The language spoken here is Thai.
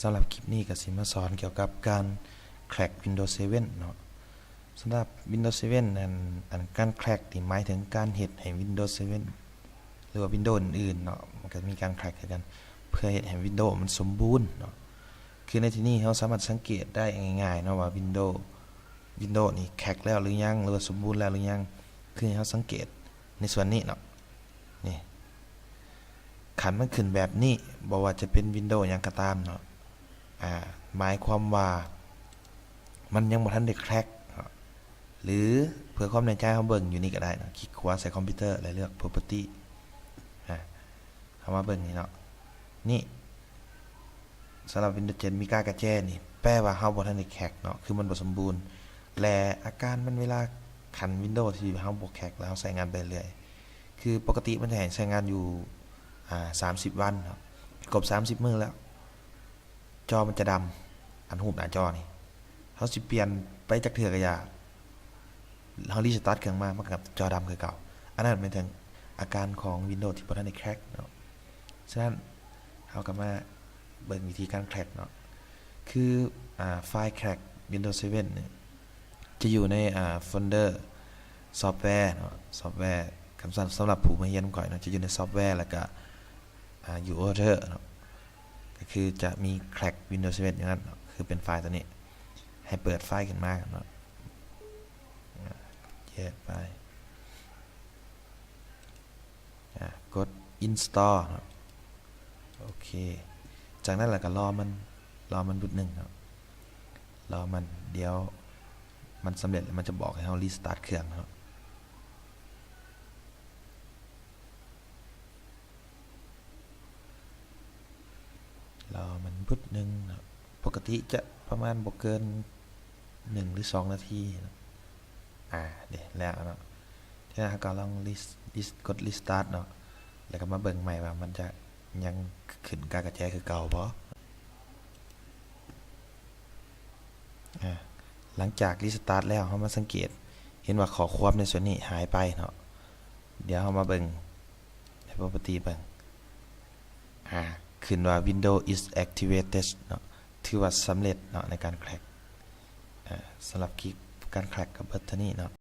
สำหรับคลิปนี้ก็สิมาสอนเกี่ยวกับการแคร็ก Windows 7 เนาะสำหรับ Windows 7อันการแคร็กนี่หมายถึงการเฮ็ดให้ Windows 7 หรือว่า Windows อื่นๆเนาะมันก็มีการแคร็กกันเพื่อเฮ็ดให้ Windows มันสมบูรณ์เนาะคือในที่นี้เราสามารถสังเกตได้ง่ายๆเนาะว่า Windows นี่แคร็กแล้วหรือยังหรือว่าสมบูรณ์แล้วหรือยังคือให้เราสังเกตในส่วนนี้เนาะนี่ขันมันขึ้นแบบนี้บ่ว่าจะเป็น Windows หยังก็ตามเนาะหมายความว่ามันยังบ่ทันได้แคร็กหรือเพื่อความแน่ใจเราเบิ่งอยู่นี่ก็ได้นะคลิกขวาใส่คอมพิวเตอร์แล้วเลือก property เข้ามาเบิ่งนี่เนาะนี่สำหรับ Windows 7 มีการกระแจนี่แปลว่าเราบ่ทันได้แคร็กเนาะคือมันบ่สมบูรณ์และอาการมันเวลาขัน Windows ที่เราบ่แคร็กแล้วใช้งานไปเรื่อยคือปกติมันจะให้ใช้งานอยู่30 วันครับครบ30 มื้อแล้วจอมันจะดำอันรูปหน้าจอนี่เขาสิเปลี่ยนไปจากเถื่อกระยาเขารีสตาร์ทเครื่องมามันกับจอดำคือเก่าอันนั้นเป็นถึงอาการของ Windows ที่บ่ทันได้แคร็กเนาะฉะนั้นเขาก็มาเบิ่งวิธีการแคร็กเนาะคือไฟล์แคร็ก Windows 7 เนี่ยจะอยู่ในโฟลเดอร์ซอฟต์แวร์เนาะซอฟต์แวร์คำสั่งสำหรับผู้มาเรียนก่อนเนาะจะอยู่ในซอฟต์แวร์แล้วก็อยู่ Order เนาะก็คือจะมีแคร็ก Windows 7 อย่างนั้นคือเป็นไฟล์ตัวนี้ให้เปิดไฟล์ขึ้นมาเนาะแยกไปกด install เนาะโอเคจากนั้นแหละก็รอมันบุดหนึ่งเนาะรอมันเดี๋ยวมันสำเร็จแล้วมันจะบอกให้เรารีสตาร์ทเครื่องเนาะรอมันบุดหนึ่งเนาะปกติจะประมาณบ่เกิน1 หรือ 2 นาทีนะเดี๋ยวแล้วเนาะที่นั่นก็ลองกด restart เนาะแล้วก็มาเบิ่งใหม่ว่ามันจะยังขึ้นการกระแจคือเก่าบ่หลังจาก restart แล้วเรามาสังเกตเห็นว่าข้อความในส่วนนี้หายไปเนาะเดี๋ยวเรามาเบิ่งใน property เบิ่งขึ้นว่า Windows is activated เนาะถือว่าสำเร็จเนาะในการแคร็กสำหรับคลิปการแคร็กกับเบิร์ตนี้เนาะ